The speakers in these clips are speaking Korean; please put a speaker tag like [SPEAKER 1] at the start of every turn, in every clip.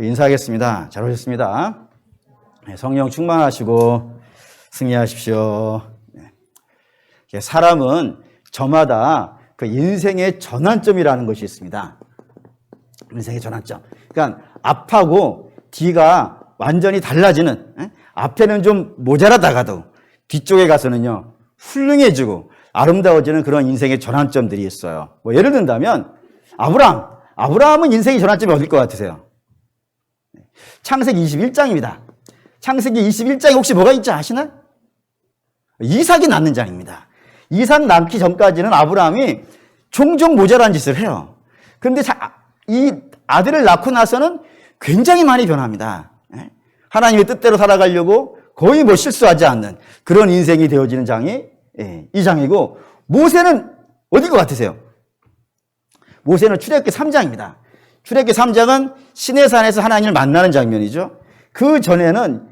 [SPEAKER 1] 인사하겠습니다. 잘 오셨습니다. 성령 충만하시고 승리하십시오. 사람은 저마다 그 인생의 전환점이라는 것이 있습니다. 인생의 전환점. 그러니까 앞하고 뒤가 완전히 달라지는, 앞에는 좀 모자라다가도 뒤쪽에 가서는요 훌륭해지고 아름다워지는 그런 인생의 전환점들이 있어요. 뭐 예를 든다면 아브라함은 인생의 전환점이 어딜 것 같으세요? 창세기 21장입니다. 창세기 21장에 혹시 뭐가 있지 아시나요? 이삭이 낳는 장입니다. 이삭 낳기 전까지는 아브라함이 종종 모자란 짓을 해요. 그런데 이 아들을 낳고 나서는 굉장히 많이 변합니다. 하나님의 뜻대로 살아가려고 거의 뭐 실수하지 않는 그런 인생이 되어지는 장이 이 장이고, 모세는 어딜 것 같으세요? 모세는 출애굽기 3장입니다. 출애굽기 3장은 시내산에서 하나님을 만나는 장면이죠. 그 전에는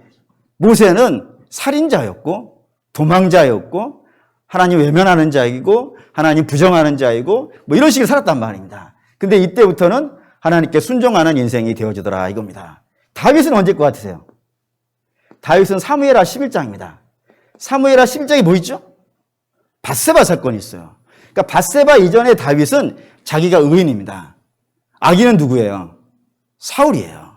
[SPEAKER 1] 모세는 살인자였고 도망자였고 하나님 외면하는 자이고 하나님 부정하는 자이고 뭐 이런 식으로 살았단 말입니다. 근데 이때부터는 하나님께 순종하는 인생이 되어지더라 이겁니다. 다윗은 언제일 것 같으세요? 다윗은 사무엘하 11장입니다. 사무엘하 11장이 뭐 있죠? 밧세바 사건이 있어요. 그러니까 밧세바 이전에 다윗은 자기가 의인입니다. 악인은 누구예요? 사울이에요.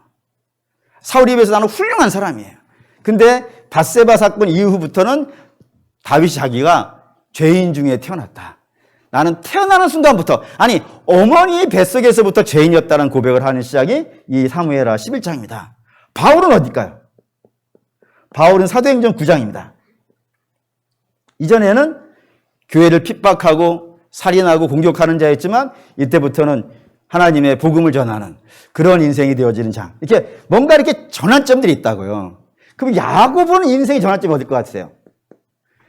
[SPEAKER 1] 사울에 비해서 나는 훌륭한 사람이에요. 근데 밧세바 사건 이후부터는 다윗이 자기가 죄인 중에 태어났다. 나는 태어나는 순간부터, 아니 어머니의 뱃속에서부터 죄인이었다는 고백을 하는 시작이 이 사무엘하 11장입니다. 바울은 어딜까요? 바울은 사도행전 9장입니다. 이전에는 교회를 핍박하고 살인하고 공격하는 자였지만 이때부터는 하나님의 복음을 전하는 그런 인생이 되어지는 장. 이렇게 뭔가 이렇게 전환점들이 있다고요. 그럼 야고보는 인생의 전환점이 어딜 것 같으세요?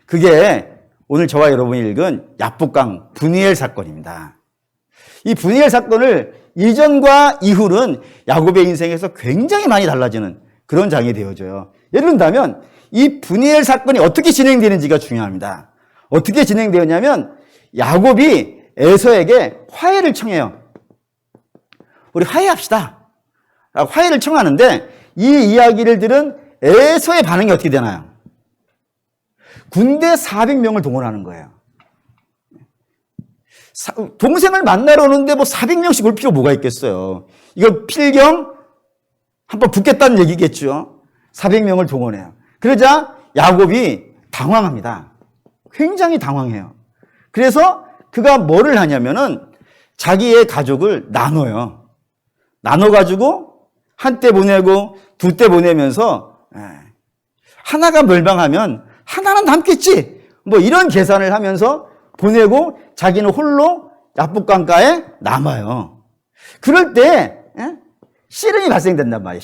[SPEAKER 1] 그게 오늘 저와 여러분이 읽은 야복강 분이엘 사건입니다. 이 분이엘 사건을 이전과 이후는 야곱의 인생에서 굉장히 많이 달라지는 그런 장이 되어져요. 예를 든다면 이 분이엘 사건이 어떻게 진행되는지가 중요합니다. 어떻게 진행되었냐면 야곱이 에서에게 화해를 청해요. 우리 화해합시다. 라고 화해를 청하는데 이 이야기를 들은 에서의 반응이 어떻게 되나요? 군대 400명을 동원하는 거예요. 동생을 만나러 오는데 뭐 400명씩 올 필요 뭐가 있겠어요. 이걸 필경 한번 붙겠다는 얘기겠죠. 400명을 동원해요. 그러자 야곱이 당황합니다. 굉장히 당황해요. 그래서 그가 뭐를 하냐면은 자기의 가족을 나눠요. 나눠가지고 한때 보내고 두 때 보내면서 하나가 멸망하면 하나는 남겠지. 뭐 이런 계산을 하면서 보내고 자기는 홀로 야복강가에 남아요. 그럴 때 씨름이 발생된단 말이에요.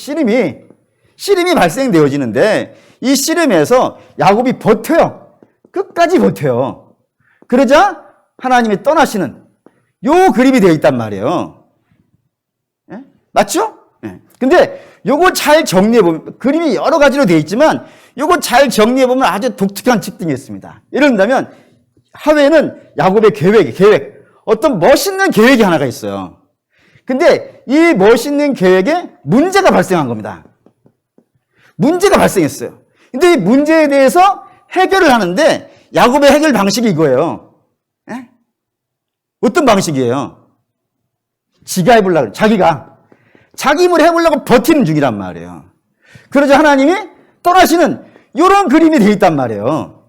[SPEAKER 1] 씨름이 발생되어지는데 이 씨름에서 야곱이 버텨요. 끝까지 버텨요. 그러자 하나님이 떠나시는 요 그림이 되어 있단 말이에요. 맞죠? 근데 요거 잘 정리해보면, 그림이 여러 가지로 되어 있지만 요거 잘 정리해보면 아주 독특한 특징이 있습니다. 예를 든다면 하회는 야곱의 계획, 어떤 멋있는 계획이 하나가 있어요. 근데 이 멋있는 계획에 문제가 발생한 겁니다. 문제가 발생했어요. 근데 이 문제에 대해서 해결을 하는데 야곱의 해결 방식이 이거예요. 어떤 방식이에요? 지가 해보려고, 자기 힘을 해보려고 버티는 중이란 말이에요. 그러자 하나님이 떠나시는 이런 그림이 되어 있단 말이에요.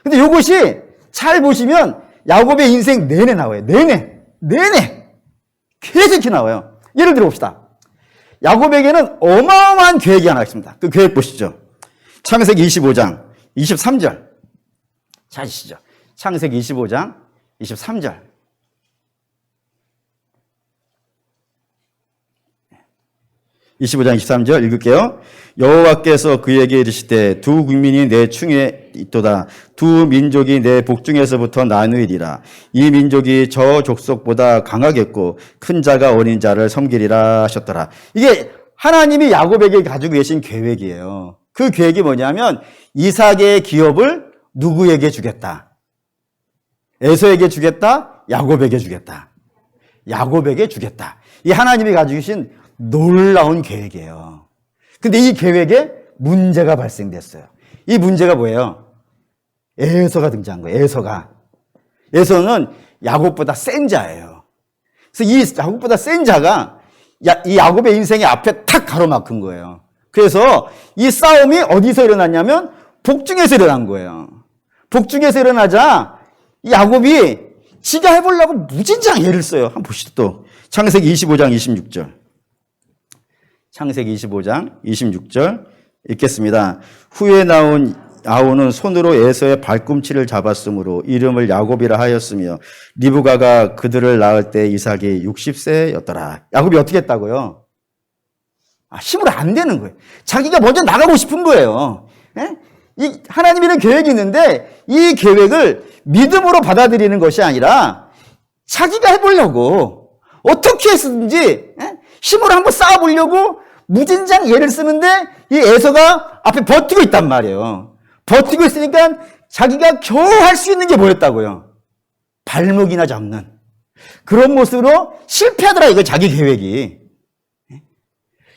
[SPEAKER 1] 근데 이것이 잘 보시면 야곱의 인생 내내 나와요. 내내 계속 이렇게 나와요. 예를 들어 봅시다. 야곱에게는 어마어마한 계획이 하나 있습니다. 그 계획 보시죠. 창세기 25장 23절 찾으시죠. 창세기 25장 23절. (25장 23절) 읽을게요. 여호와께서 그에게 이르시되 두 국민이 내 충에 있도다. 두 민족이 내 복중에서부터 나누이리라. 이 민족이 저 족속보다 강하겠고 큰 자가 어린 자를 섬기리라 하셨더라. 이게 하나님이 야곱에게 가지고 계신 계획이에요. 그 계획이 뭐냐면 이삭의 기업을 누구에게 주겠다? 에서에게 주겠다? 야곱에게 주겠다. 야곱에게 주겠다. 이 하나님이 가지고 계신 놀라운 계획이에요. 근데 이 계획에 문제가 발생됐어요. 이 문제가 뭐예요? 에서가 등장한 거예요. 에서는 야곱보다 센 자예요. 그래서 이 야곱보다 센 자가 이 야곱의 인생의 앞에 탁 가로막힌 거예요. 그래서 이 싸움이 어디서 일어났냐면 복중에서 일어난 거예요. 복중에서 일어나자 이 야곱이 지가 해보려고 무진장 애를 써요. 한번 보시죠 또. 창세기 25장 26절. 창세기 25장 26절 읽겠습니다. 후에 나온 아우는 손으로 에서의 발꿈치를 잡았으므로 이름을 야곱이라 하였으며 리브가가 그들을 낳을 때 이삭이 60세였더라. 야곱이 어떻게 했다고요? 힘으로 안 되는 거예요. 자기가 먼저 나가고 싶은 거예요. 이 하나님이는 계획이 있는데 이 계획을 믿음으로 받아들이는 것이 아니라 자기가 해보려고 어떻게 해서든지 힘으로 한번 쌓아보려고 무진장 애를 쓰는데 이 에서가 앞에 버티고 있단 말이에요. 버티고 있으니까 자기가 겨우 할 수 있는 게 뭐였다고요? 발목이나 잡는 그런 모습으로 실패하더라. 이거 자기 계획이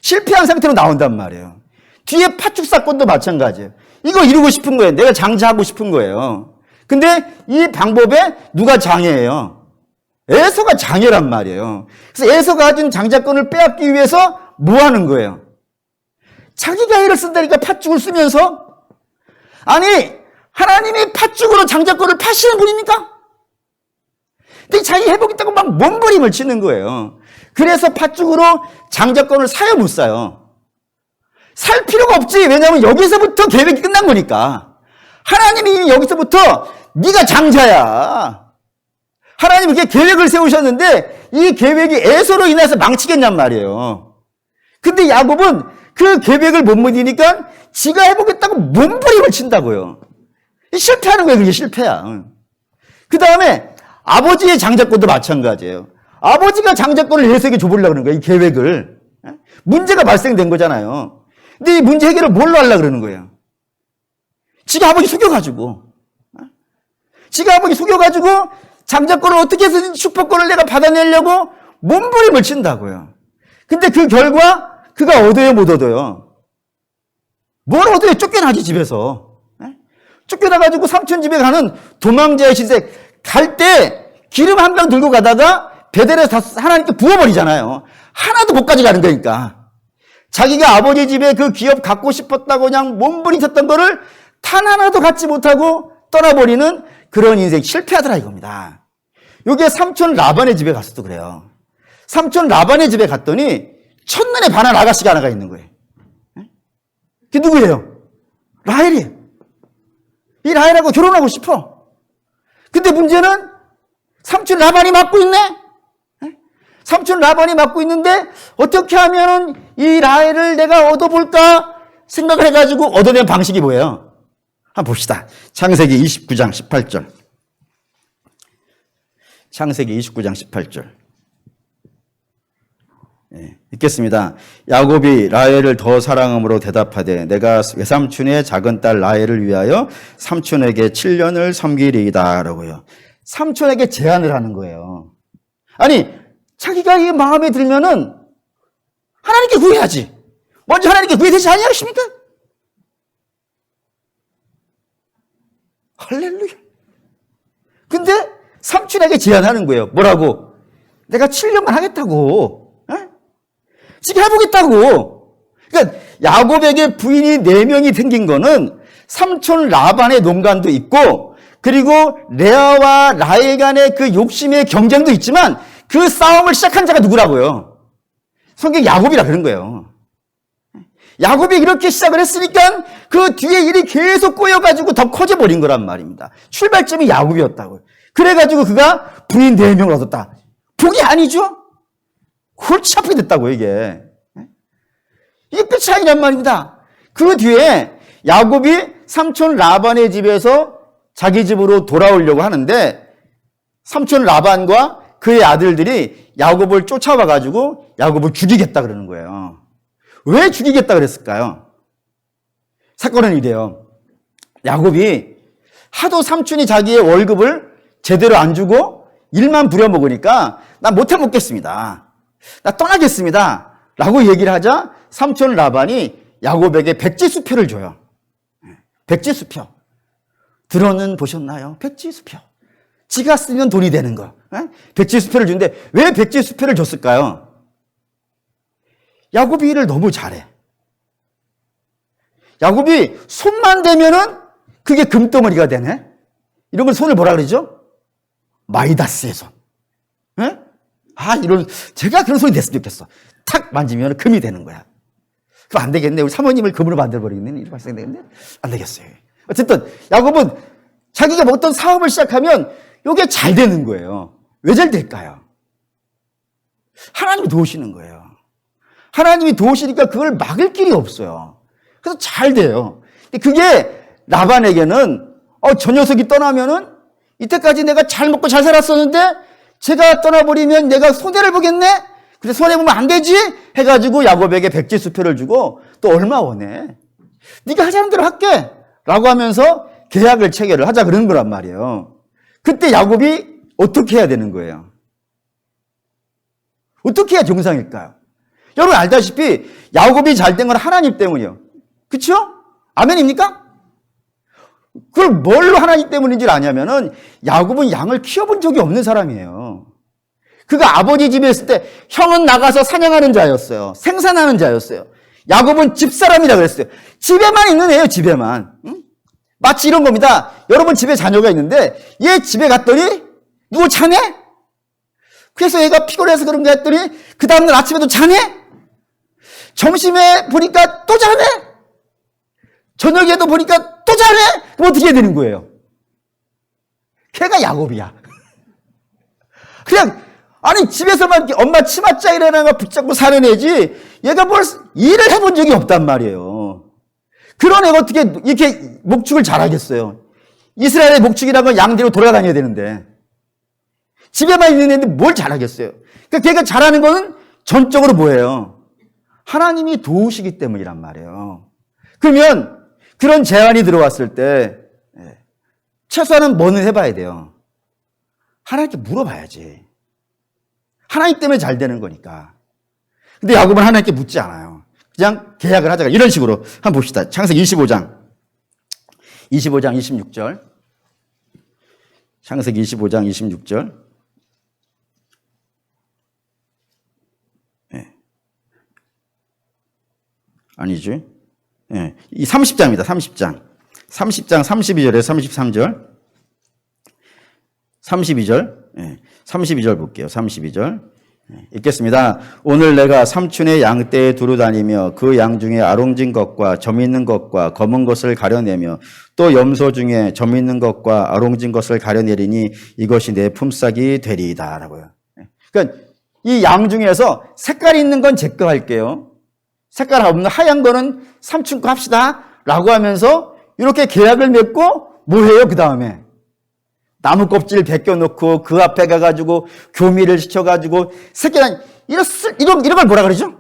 [SPEAKER 1] 실패한 상태로 나온단 말이에요. 뒤에 파축 사건도 마찬가지예요. 이거 이루고 싶은 거예요. 내가 장자하고 싶은 거예요. 근데 이 방법에 누가 장애예요? 에서가 장애란 말이에요. 그래서 에서가 가진 장자권을 빼앗기 위해서 뭐 하는 거예요? 자기가 애를 쓴다니까 팥죽을 쓰면서. 아니 하나님이 팥죽으로 장자권을 파시는 분입니까? 근데 자기 해보겠다고 막 몸부림을 치는 거예요. 그래서 팥죽으로 장자권을 사요 못 사요? 살 필요가 없지. 왜냐하면 여기서부터 계획이 끝난 거니까. 하나님이 여기서부터 네가 장자야. 하나님이 이렇게 계획을 세우셨는데 이 계획이 에서로 인해서 망치겠냔 말이에요. 근데 야곱은 그 계획을 못 이기니까 지가 해보겠다고 몸부림을 친다고요. 실패하는 거예요. 그게 실패야. 그 다음에 아버지의 장자권도 마찬가지예요. 아버지가 장자권을 에서에게 줘보려고 그러는 거예요. 이 계획을. 문제가 발생된 거잖아요. 근데 이 문제 해결을 뭘로 하려고 그러는 거예요? 지가 아버지 속여가지고 장자권을 어떻게 해서든 슈퍼권을 내가 받아내려고 몸부림을 친다고요. 근데 그 결과 그가 얻어요, 못 얻어요? 뭘 얻어요? 쫓겨나지, 집에서. 쫓겨나가지고 삼촌 집에 가는 도망자의 신세. 갈 때 기름 한 병 들고 가다가 베델에서 다 하나님께 부어버리잖아요. 하나도 못 가져가는 거니까. 자기가 아버지 집에 그 기업 갖고 싶었다고 그냥 몸부림쳤던 거를 탄 하나도 갖지 못하고 떠나버리는 그런 인생. 실패하더라 이겁니다. 요게 삼촌 라반의 집에 갔어도 그래요. 삼촌 라반의 집에 갔더니 첫눈에 반한 아가씨가 하나가 있는 거예요. 그게 누구예요? 라헬이에요. 이 라헬하고 결혼하고 싶어. 근데 문제는 삼촌 라반이 맡고 있네? 삼촌 라반이 맡고 있는데 어떻게 하면 이 라헬을 내가 얻어볼까 생각을 해가지고 얻어낸 방식이 뭐예요? 한번 봅시다. 창세기 29장 18절. 창세기 29장 18절. 읽겠습니다. 야곱이 라헬을 더 사랑함으로 대답하되 내가 외삼촌의 작은 딸 라헬을 위하여 삼촌에게 7년을 섬기리이다 라고요. 삼촌에게 제안을 하는 거예요. 아니 자기가 이 마음에 들면은 하나님께 구해야지. 먼저 하나님께 구해야 되지 아니하십니까? 할렐루야. 근데 삼촌에게 제안하는 거예요. 뭐라고? 내가 7년만 하겠다고. 지금 해보겠다고. 그러니까 야곱에게 부인이 4명이 생긴 거는 삼촌 라반의 농간도 있고 그리고 레아와 라헬 간의 그 욕심의 경쟁도 있지만 그 싸움을 시작한 자가 누구라고요? 성경 야곱이라 그런 거예요. 야곱이 이렇게 시작을 했으니까 그 뒤에 일이 계속 꼬여가지고 더 커져버린 거란 말입니다. 출발점이 야곱이었다고요. 그래가지고 그가 부인 4명을 얻었다. 복이 아니죠? 골치 아프게 됐다고 이게 끝이 아니란 말입니다. 그 뒤에 야곱이 삼촌 라반의 집에서 자기 집으로 돌아오려고 하는데 삼촌 라반과 그의 아들들이 야곱을 쫓아와가지고 야곱을 죽이겠다 그러는 거예요. 왜 죽이겠다 그랬을까요? 사건은 이래요. 야곱이 하도 삼촌이 자기의 월급을 제대로 안 주고 일만 부려먹으니까 나 못해 먹겠습니다. 나 떠나겠습니다 라고 얘기를 하자 삼촌 라반이 야곱에게 백지수표를 줘요. 백지수표. 들어는 보셨나요? 백지수표. 지가 쓰면 돈이 되는 거. 백지수표를 주는데 왜 백지수표를 줬을까요? 야곱이 일을 너무 잘해. 야곱이 손만 대면은 그게 금덩어리가 되네. 이런 걸 손을 뭐라 그러죠? 마이다스의 손. 제가 그런 손이 됐으면 좋겠어. 탁 만지면 금이 되는 거야. 그럼 안 되겠네. 우리 사모님을 금으로 만들어버리겠네. 이렇게 발생되겠네. 안 되겠어요. 어쨌든, 야곱은 자기가 어떤 사업을 시작하면 이게 잘 되는 거예요. 왜 잘 될까요? 하나님이 도우시는 거예요. 하나님이 도우시니까 그걸 막을 길이 없어요. 그래서 잘 돼요. 그게 라반에게는, 저 녀석이 떠나면은 이때까지 내가 잘 먹고 잘 살았었는데 제가 떠나버리면 내가 손해를 보겠네? 근데 손해보면 안 되지? 해가지고 야곱에게 백지수표를 주고 또 얼마 원해? 네가 하자는 대로 할게! 라고 하면서 계약을 체결을 하자 그러는 거란 말이에요. 그때 야곱이 어떻게 해야 되는 거예요? 어떻게 해야 정상일까요? 여러분 알다시피 야곱이 잘 된 건 하나님 때문이에요. 그쵸? 아멘입니까? 그걸 뭘로 하나님 때문인지 아냐면은 야곱은 양을 키워본 적이 없는 사람이에요. 그가 아버지 집에 있을 때 형은 나가서 사냥하는 자였어요. 생산하는 자였어요. 야곱은 집사람이라 그랬어요. 집에만 있는 애예요. 집에만. 응? 마치 이런 겁니다. 여러분 집에 자녀가 있는데 얘 집에 갔더니 누구 자네? 그래서 얘가 피곤해서 그런가 했더니 그 다음날 아침에도 자네? 점심에 보니까 또 자네? 저녁에도 보니까 또 자네? 그럼 어떻게 해야 되는 거예요? 걔가 야곱이야. 그냥 아니 집에서만 엄마 치맛자이라는 붙잡고 사는 애지 얘가 뭘 일을 해본 적이 없단 말이에요. 그런 애가 어떻게 이렇게 목축을 잘하겠어요? 이스라엘의 목축이라는 건 양대로 돌아다녀야 되는데 집에만 있는 애인데 뭘 잘하겠어요? 그러니까 걔가 잘하는 거는 전적으로 뭐예요? 하나님이 도우시기 때문이란 말이에요. 그러면 그런 제안이 들어왔을 때 최소한은 뭐는 해봐야 돼요? 하나님께 물어봐야지. 하나님 때문에 잘 되는 거니까. 근데 야곱은 하나님께 묻지 않아요. 그냥 계약을 하자가 이런 식으로 한번 봅시다. 창세기 25장 26절. 창세기 25장 26절. 아니지. 이 30장입니다. 30장 32절에서 33절. 32절 볼게요. 32절. 읽겠습니다. 오늘 내가 삼촌의 양떼에 두루 다니며 그 양 중에 아롱진 것과 점 있는 것과 검은 것을 가려내며 또 염소 중에 점 있는 것과 아롱진 것을 가려내리니 이것이 내 품삯이 되리이다. 라고요. 그러니까 이 양 중에서 색깔 있는 건 제 거 할게요. 색깔 없는 하얀 거는 삼촌 거 합시다. 라고 하면서 이렇게 계약을 맺고 뭐 해요? 그 다음에 나무 껍질 벗겨놓고 그 앞에 가가지고 교미를 시켜가지고 새끼랑 이런 걸 뭐라 그러죠?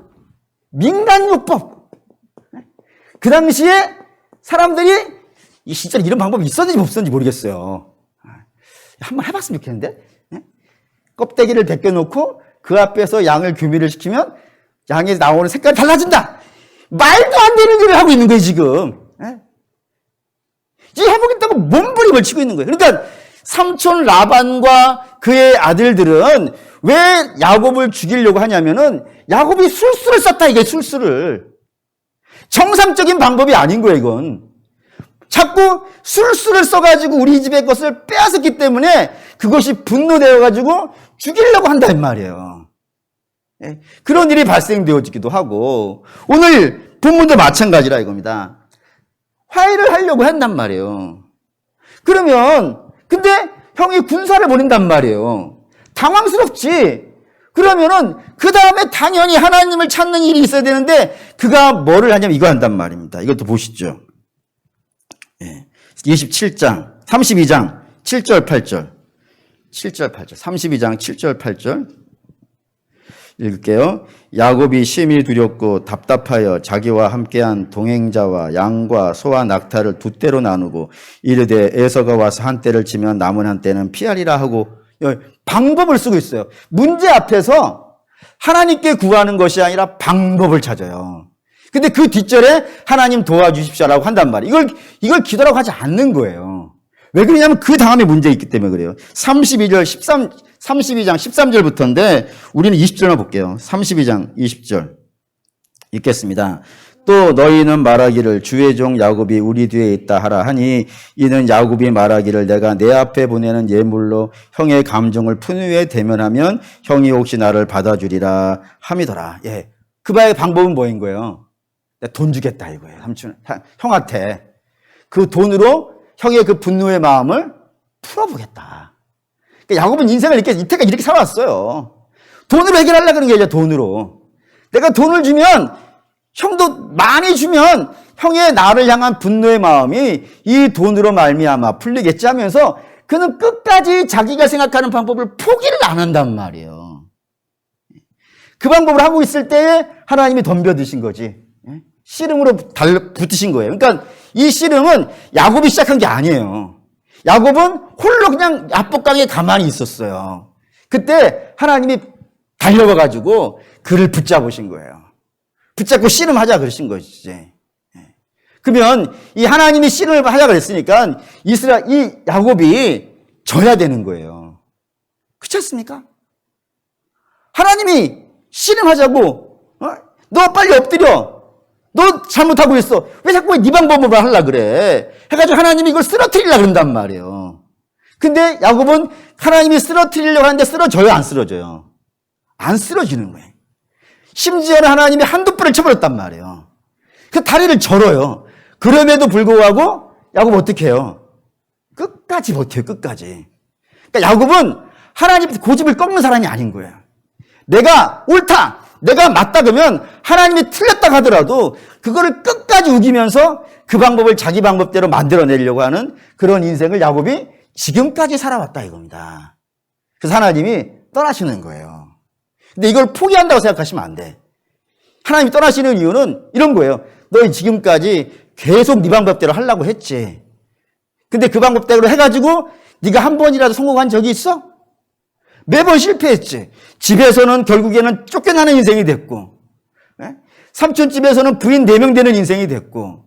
[SPEAKER 1] 민간요법. 그 당시에 사람들이 진짜 이런 방법이 있었는지 없었는지 모르겠어요. 한번 해봤으면 좋겠는데 껍데기를 벗겨놓고 그 앞에서 양을 교미를 시키면 양에 나오는 색깔이 달라진다. 말도 안 되는 일을 하고 있는 거예요 지금. 이 해보겠다고 몸부림을 치고 있는 거예요. 그러니까 삼촌 라반과 그의 아들들은 왜 야곱을 죽이려고 하냐면은 야곱이 술수를 썼다 이게 술수를. 정상적인 방법이 아닌 거예요 이건. 자꾸 술수를 써가지고 우리 집의 것을 빼앗았기 때문에 그것이 분노되어가지고 죽이려고 한다 이 말이에요. 그런 일이 발생되어지기도 하고 오늘 본문도 마찬가지라 이겁니다. 화해를 하려고 한단 말이에요. 그러면 근데 형이 군사를 보낸단 말이에요. 당황스럽지. 그러면은 그 다음에 당연히 하나님을 찾는 일이 있어야 되는데 그가 뭐를 하냐면 이거 한단 말입니다. 이것도 보시죠. 27장 32장 7절 8절 32장 7절 8절 읽을게요. 야곱이 심히 두렵고 답답하여 자기와 함께한 동행자와 양과 소와 낙타를 두 떼로 나누고 이르되 에서가 와서 한 떼를 치면 남은 한 떼는 피하리라 하고 방법을 쓰고 있어요. 문제 앞에서 하나님께 구하는 것이 아니라 방법을 찾아요. 근데 그 뒷절에 하나님 도와주십시오라고 한단 말이에요. 이걸 기도라고 하지 않는 거예요. 왜 그러냐면 그 다음에 문제 있기 때문에 그래요. 32장 13절부터인데 우리는 20절만 볼게요. 32장 20절 읽겠습니다. 또 너희는 말하기를 주의 종 야곱이 우리 뒤에 있다 하라 하니 이는 야곱이 말하기를 내가 내 앞에 보내는 예물로 형의 감정을 푼후에 대면하면 형이 혹시 나를 받아주리라 함이더라. 예, 그 바의 방법은 뭐인 거예요? 돈 주겠다 이거예요. 삼촌 형한테 그 돈으로 형의 그 분노의 마음을 풀어보겠다. 그러니까 야곱은 인생을 이때까지 이렇게 살아왔어요. 돈으로 해결하려고 하는 게 아니라 돈으로. 내가 돈을 주면 형도 많이 주면 형의 나를 향한 분노의 마음이 이 돈으로 말미암아 풀리겠지 하면서 그는 끝까지 자기가 생각하는 방법을 포기를 안 한단 말이에요. 그 방법을 하고 있을 때에 하나님이 덤벼드신 거지. 씨름으로 붙으신 거예요. 그러니까 이 씨름은 야곱이 시작한 게 아니에요. 야곱은 홀로 그냥 압박강에 가만히 있었어요. 그때 하나님이 달려와가지고 그를 붙잡으신 거예요. 붙잡고 씨름하자 그러신 것이지. 그러면 이 하나님이 씨름을 하자 그랬으니까 이 야곱이 져야 되는 거예요. 그렇지 않습니까? 하나님이 씨름하자고, 너 빨리 엎드려. 너 잘못하고 있어. 왜 자꾸 네 방법으로 하려고 그래? 해가지고 하나님이 이걸 쓰러뜨리려고 그런단 말이에요. 근데 야곱은 하나님이 쓰러뜨리려고 하는데 쓰러져요, 안 쓰러져요? 안 쓰러지는 거예요. 심지어는 하나님이 한두 뿔을 쳐버렸단 말이에요. 그 다리를 절어요. 그럼에도 불구하고 야곱 어떻게 해요? 끝까지 버텨요, 끝까지. 그러니까 야곱은 하나님 고집을 꺾는 사람이 아닌 거예요. 내가 옳다, 내가 맞다 그러면 하나님이 틀렸다 하더라도 그거를 끝까지 우기면서 그 방법을 자기 방법대로 만들어내려고 하는 그런 인생을 야곱이 지금까지 살아왔다 이겁니다. 그래서 하나님이 떠나시는 거예요. 근데 이걸 포기한다고 생각하시면 안 돼. 하나님이 떠나시는 이유는 이런 거예요. 너희 지금까지 계속 네 방법대로 하려고 했지. 근데 그 방법대로 해가지고 네가 한 번이라도 성공한 적이 있어? 매번 실패했지. 집에서는 결국에는 쫓겨나는 인생이 됐고, 삼촌집에서는 부인 4명 되는 인생이 됐고,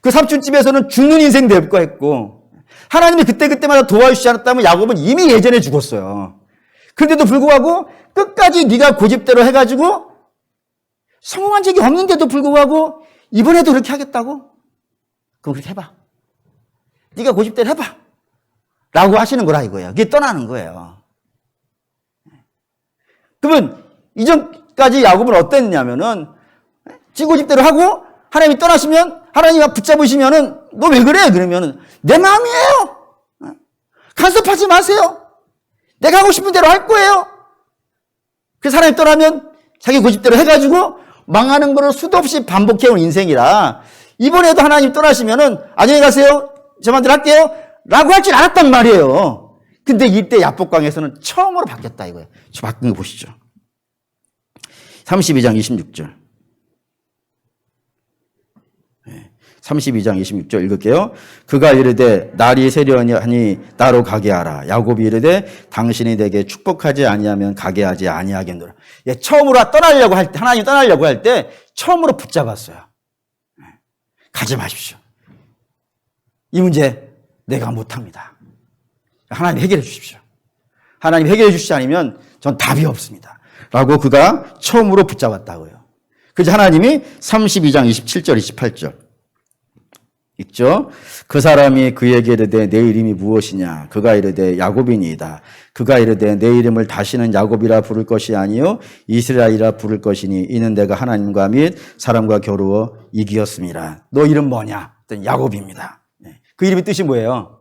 [SPEAKER 1] 그 삼촌집에서는 죽는 인생 됐고 했고, 하나님이 그때마다 도와주시지 않았다면 야곱은 이미 예전에 죽었어요. 그런데도 불구하고 끝까지 네가 고집대로 해가지고 성공한 적이 없는데도 불구하고 이번에도 그렇게 하겠다고? 그럼 그렇게 해봐. 네가 고집대로 해봐. 라고 하시는 거라 이거예요. 그게 떠나는 거예요. 그러면 이전까지 야곱은 어땠냐면은 지 고집대로 하고 하나님이 떠나시면 하나님이 붙잡으시면은 너 왜 그래? 그러면은 내 마음이에요. 간섭하지 마세요. 내가 하고 싶은 대로 할 거예요. 그 사람이 떠나면 자기 고집대로 해가지고 망하는 거를 수도 없이 반복해온 인생이라 이번에도 하나님 떠나시면은 안녕히 가세요. 저 마음대로 할게요. 라고 할 줄 알았단 말이에요. 근데 이때 야복강에서는 처음으로 바뀌었다 이거예요. 저 바뀐 거 보시죠. 32장 26절. 32장 26절 읽을게요. 그가 이르되 날이 세려하니 나로 가게 하라. 야곱이 이르되 당신이 내게 축복하지 아니하면 가게 하지 아니하겠노라. 예, 처음으로 떠나려고 할 때, 하나님 떠나려고 할 때 처음으로 붙잡았어요. 가지 마십시오. 이 문제 내가 못합니다. 하나님 해결해 주십시오. 하나님 해결해 주시지 않으면 전 답이 없습니다. 라고 그가 처음으로 붙잡았다고요. 그래서 하나님이 32장 27절 28절 있죠. 그 사람이 그에게 이르되 내 이름이 무엇이냐? 그가 이르되 야곱이니이다. 그가 이르되 내 이름을 다시는 야곱이라 부를 것이 아니요 이스라엘이라 부를 것이니 이는 내가 하나님과 및 사람과 겨루어 이기었음이라. 너 이름 뭐냐? 야곱입니다. 그 이름의 뜻이 뭐예요?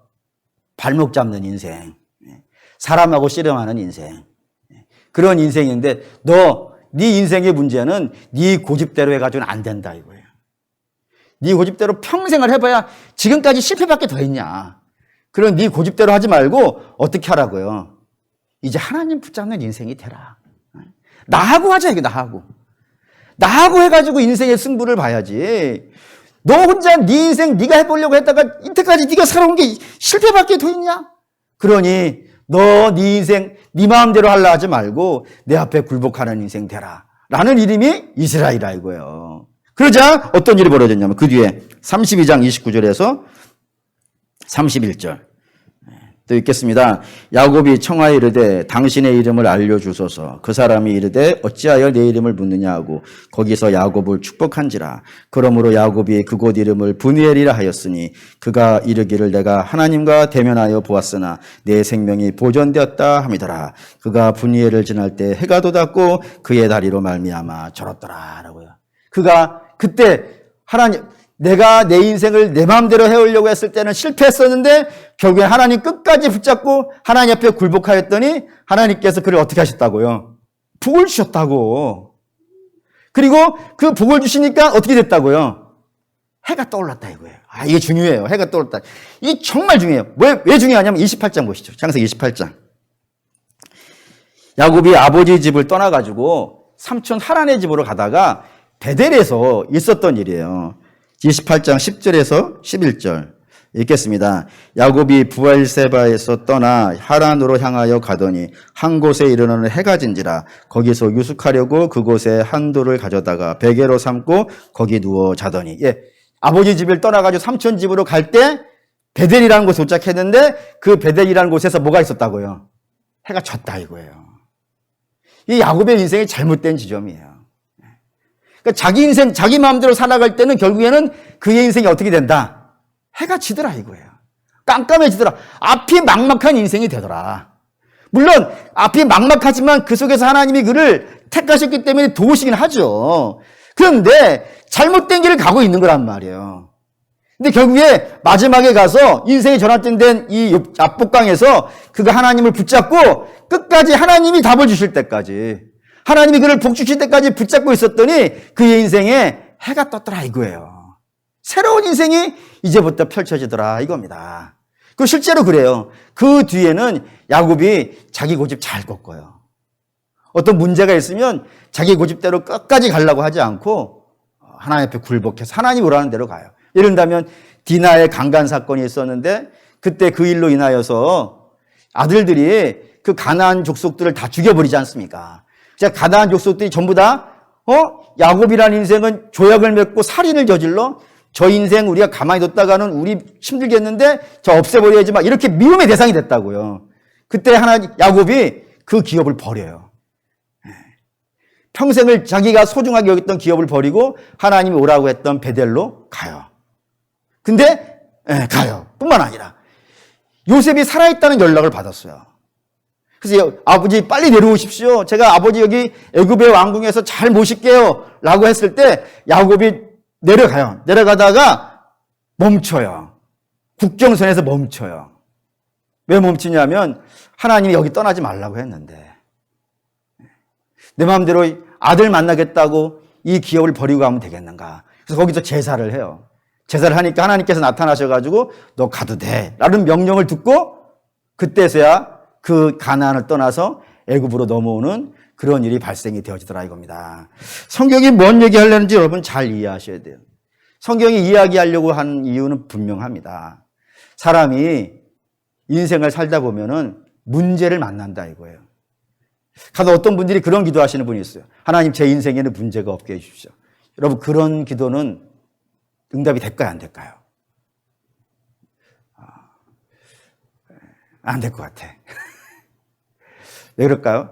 [SPEAKER 1] 발목 잡는 인생. 사람하고 씨름하는 인생. 그런 인생인데 네 인생의 문제는 네 고집대로 해가지고는 안 된다 이거예요. 네 고집대로 평생을 해봐야 지금까지 실패밖에 더 있냐. 그럼 네 고집대로 하지 말고 어떻게 하라고요? 이제 하나님 붙잡는 인생이 되라. 나하고 하자 이게 나하고 해가지고 인생의 승부를 봐야지. 너 혼자 네 인생 네가 해보려고 했다가 이때까지 네가 살아온 게 실패밖에 더 있냐? 그러니 너 네 인생 네 마음대로 하려 하지 말고 내 앞에 굴복하는 인생 되라. 라는 이름이 이스라엘이라 이거예요. 그러자 어떤 일이 벌어졌냐면 그 뒤에 32장 29절에서 31절 또 읽겠습니다. 야곱이 청하여 이르되 당신의 이름을 알려주소서. 그 사람이 이르되 어찌하여 내 이름을 묻느냐 하고 거기서 야곱을 축복한지라. 그러므로 야곱이 그곳 이름을 브니엘이라 하였으니 그가 이르기를 내가 하나님과 대면하여 보았으나 내 생명이 보존되었다 함이더라. 그가 브니엘을 지날 때 해가 돋았고 그의 다리로 말미암아 절었더라 라고요. 그가 그때 하나님 내가 내 인생을 내 마음대로 해오려고 했을 때는 실패했었는데 결국에 하나님 끝까지 붙잡고 하나님 앞에 굴복하였더니 하나님께서 그를 어떻게 하셨다고요? 복을 주셨다고. 그리고 그 복을 주시니까 어떻게 됐다고요? 해가 떠올랐다 이거예요. 아, 이게 중요해요. 해가 떠올랐다. 이게 정말 중요해요. 왜 중요하냐면 28장 보시죠. 창세기 28장. 야곱이 아버지 집을 떠나가지고 삼촌 하란의 집으로 가다가 베델에서 있었던 일이에요. 28장 10절에서 11절 읽겠습니다. 야곱이 부엘세바에서 떠나 하란으로 향하여 가더니 한 곳에 이르러는 해가 진지라. 거기서 유숙하려고 그곳에 한 돌을 가져다가 베개로 삼고 거기 누워 자더니 아버지 집을 떠나가지고 삼촌 집으로 갈 때 베델이라는 곳에 도착했는데 그 베델이라는 곳에서 뭐가 있었다고요? 해가 졌다 이거예요. 이 야곱의 인생이 잘못된 지점이에요. 그러니까 자기 인생, 자기 마음대로 살아갈 때는 결국에는 그의 인생이 어떻게 된다? 해가 지더라 이거예요. 깜깜해지더라. 앞이 막막한 인생이 되더라. 물론 앞이 막막하지만 그 속에서 하나님이 그를 택하셨기 때문에 도우시긴 하죠. 그런데 잘못된 길을 가고 있는 거란 말이에요. 근데 결국에 마지막에 가서 인생의 전환점 된 이 압복강에서 그가 하나님을 붙잡고 끝까지 하나님이 답을 주실 때까지 하나님이 그를 복주실 때까지 붙잡고 있었더니 그의 인생에 해가 떴더라 이거예요. 새로운 인생이 이제부터 펼쳐지더라 이겁니다. 그 실제로 그래요. 그 뒤에는 야곱이 자기 고집 잘 꺾어요. 어떤 문제가 있으면 자기 고집대로 끝까지 가려고 하지 않고 하나님 앞에 굴복해서 하나님이 오라는 대로 가요. 예를 들면 디나의 강간 사건이 있었는데 그때 그 일로 인하여서 아들들이 그 가나안 족속들을 다 죽여버리지 않습니까? 자, 가나안 족속들이 전부 다 야곱이라는 인생은 조약을 맺고 살인을 저질러 저 인생 우리가 가만히 뒀다가는 우리 힘들겠는데 저 없애버려야지 막 이렇게 미움의 대상이 됐다고요. 그때 야곱이 그 기업을 버려요. 평생을 자기가 소중하게 여겼던 기업을 버리고 하나님이 오라고 했던 베델로 가요. 근데 가요. 뿐만 아니라 요셉이 살아있다는 연락을 받았어요. 그래서 아버지 빨리 내려오십시오. 제가 아버지 여기 애굽의 왕궁에서 잘 모실게요. 라고 했을 때 야곱이 내려가요. 내려가다가 멈춰요. 국경선에서 멈춰요. 왜 멈추냐면 하나님이 여기 떠나지 말라고 했는데 내 마음대로 아들 만나겠다고 이 기업을 버리고 가면 되겠는가. 그래서 거기서 제사를 해요. 제사를 하니까 하나님께서 나타나셔가지고 너 가도 돼 라는 명령을 듣고 그때서야 그 가나안을 떠나서 애굽으로 넘어오는 그런 일이 발생이 되어지더라 이겁니다. 성경이 뭔 얘기하려는지 여러분 잘 이해하셔야 돼요. 성경이 이야기하려고 하는 이유는 분명합니다. 사람이 인생을 살다 보면은 문제를 만난다 이거예요. 가서 어떤 분들이 그런 기도하시는 분이 있어요. 하나님 제 인생에는 문제가 없게 해주십시오. 여러분 그런 기도는 응답이 될까요 안 될까요? 안 될 것 같아. 왜 그럴까요?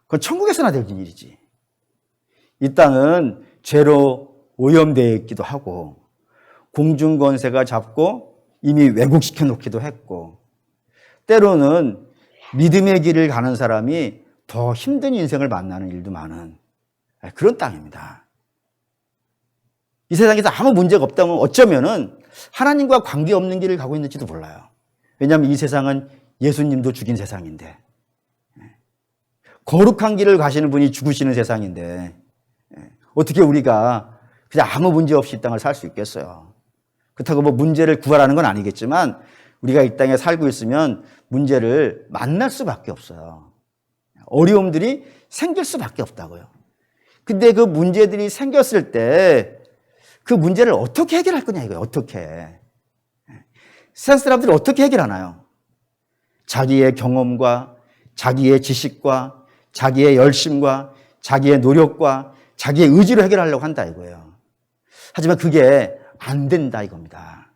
[SPEAKER 1] 그건 천국에서나 될 일이지. 이 땅은 죄로 오염되어 있기도 하고 공중권세가 잡고 이미 왜곡시켜 놓기도 했고 때로는 믿음의 길을 가는 사람이 더 힘든 인생을 만나는 일도 많은 그런 땅입니다. 이 세상에서 아무 문제가 없다면 어쩌면은 하나님과 관계없는 길을 가고 있는지도 몰라요. 왜냐하면 이 세상은 예수님도 죽인 세상인데 거룩한 길을 가시는 분이 죽으시는 세상인데 어떻게 우리가 그냥 아무 문제 없이 이 땅을 살 수 있겠어요. 그렇다고 뭐 문제를 구하라는 건 아니겠지만 우리가 이 땅에 살고 있으면 문제를 만날 수밖에 없어요. 어려움들이 생길 수밖에 없다고요. 근데 그 문제들이 생겼을 때 그 문제를 어떻게 해결할 거냐 이거예요. 어떻게. 세상 사람들이 어떻게 해결하나요? 자기의 경험과 자기의 지식과 자기의 열심과 자기의 노력과 자기의 의지로 해결하려고 한다 이거예요. 하지만 그게 안 된다 이겁니다.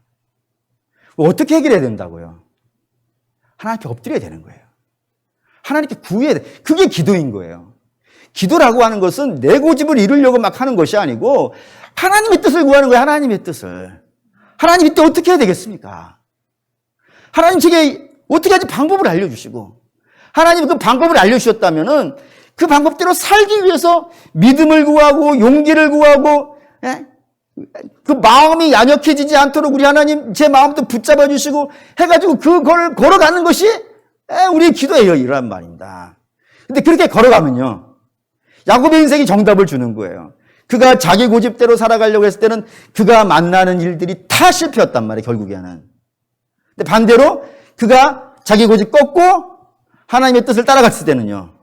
[SPEAKER 1] 어떻게 해결해야 된다고요? 하나님께 엎드려야 되는 거예요. 하나님께 구해야 돼. 그게 기도인 거예요. 기도라고 하는 것은 내 고집을 이루려고 막 하는 것이 아니고 하나님의 뜻을 구하는 거예요. 하나님의 뜻을. 하나님 이때 어떻게 해야 되겠습니까? 하나님 제게 어떻게 하지 방법을 알려주시고 하나님이 그 방법을 알려주셨다면은 그 방법대로 살기 위해서 믿음을 구하고 용기를 구하고 그 마음이 연약해지지 않도록 우리 하나님 제 마음도 붙잡아 주시고 해가지고 그걸 걸어가는 것이 우리의 기도예요. 이란 말입니다. 근데 그렇게 걸어가면요. 야곱의 인생이 정답을 주는 거예요. 그가 자기 고집대로 살아가려고 했을 때는 그가 만나는 일들이 다 실패였단 말이에요. 결국에는. 근데 반대로 그가 자기 고집 꺾고 하나님의 뜻을 따라갔을 때는요.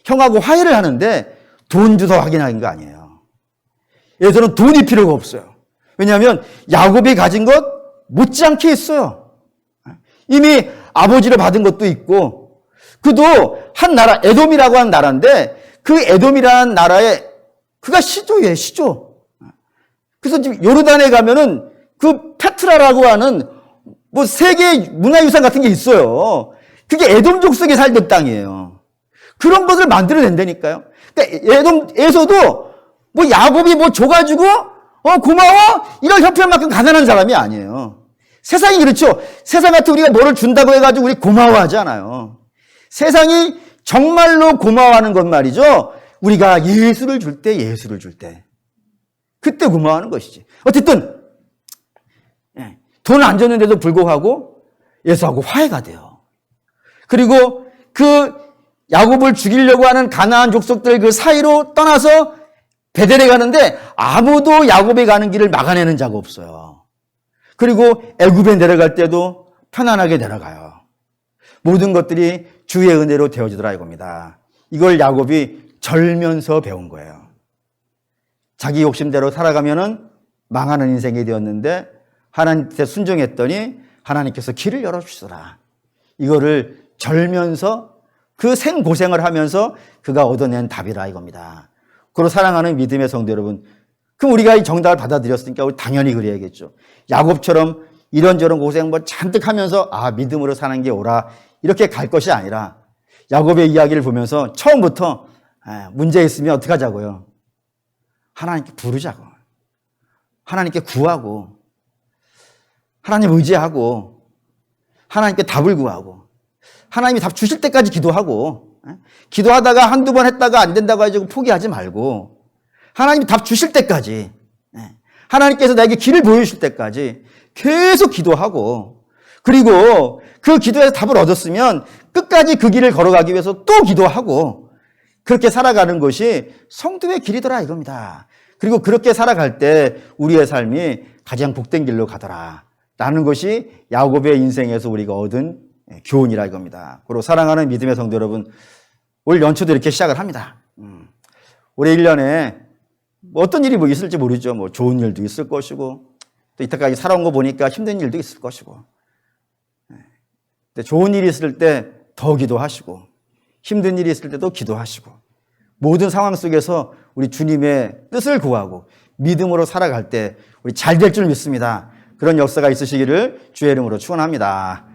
[SPEAKER 1] 형하고 화해를 하는데 돈 주서 확인하는 거 아니에요. 예전은 돈이 필요가 없어요. 왜냐하면 야곱이 가진 것 못지않게 있어요. 이미 아버지를 받은 것도 있고 그도 한 나라 에돔이라고 하는 나라인데 그 에돔이라는 나라에 그가 시조예요. 시조. 그래서 지금 요르단에 가면은 그 페트라라고 하는 뭐 세계 문화유산 같은 게 있어요. 그게 에돔 족속이 살던 땅이에요. 그런 것을 만들어낸다니까요. 그러니까 에돔에서도 뭐 야곱이 뭐 줘가지고 고마워 이런 형편만큼 가난한 사람이 아니에요. 세상이 그렇죠. 세상 같은 우리가 뭐를 준다고 해가지고 우리 고마워하지 않아요. 세상이 정말로 고마워하는 것 말이죠. 우리가 예수를 줄 때 그때 고마워하는 것이지. 어쨌든 돈을 안 줬는데도 불구하고 예수하고 화해가 돼요. 그리고 그 야곱을 죽이려고 하는 가나안 족속들 그 사이로 떠나서 베델에 가는데 아무도 야곱이 가는 길을 막아내는 자가 없어요. 그리고 애굽에 내려갈 때도 편안하게 내려가요. 모든 것들이 주의 은혜로 되어지더라 이겁니다. 이걸 야곱이 절면서 배운 거예요. 자기 욕심대로 살아가면은 망하는 인생이 되었는데 하나님께 순종했더니 하나님께서 길을 열어주시더라. 이거를 절면서 그 생고생을 하면서 그가 얻어낸 답이라 이겁니다. 그리고 사랑하는 믿음의 성도 여러분, 그럼 우리가 이 정답을 받아들였으니까 우리 당연히 그래야겠죠. 야곱처럼 이런저런 고생 뭐 잔뜩 하면서 믿음으로 사는 게 옳아 이렇게 갈 것이 아니라 야곱의 이야기를 보면서 처음부터 문제 있으면 어떻게 하자고요? 하나님께 부르자고. 하나님께 구하고 하나님 의지하고 하나님께 답을 구하고 하나님이 답 주실 때까지 기도하고 기도하다가 한두 번 했다가 안 된다고 해가지고 포기하지 말고 하나님이 답 주실 때까지 하나님께서 나에게 길을 보여주실 때까지 계속 기도하고 그리고 그 기도에서 답을 얻었으면 끝까지 그 길을 걸어가기 위해서 또 기도하고 그렇게 살아가는 것이 성도의 길이더라 이겁니다. 그리고 그렇게 살아갈 때 우리의 삶이 가장 복된 길로 가더라 라는 것이 야곱의 인생에서 우리가 얻은 교훈이라 이겁니다. 그리고 사랑하는 믿음의 성도 여러분, 올 연초도 이렇게 시작을 합니다. 올해 1년에 뭐 어떤 일이 뭐 있을지 모르죠. 뭐 좋은 일도 있을 것이고 또 이때까지 살아온 거 보니까 힘든 일도 있을 것이고 근데 좋은 일이 있을 때 더 기도하시고 힘든 일이 있을 때도 기도하시고 모든 상황 속에서 우리 주님의 뜻을 구하고 믿음으로 살아갈 때 우리 잘 될 줄 믿습니다. 그런 역사가 있으시기를 주의 이름으로 축원합니다.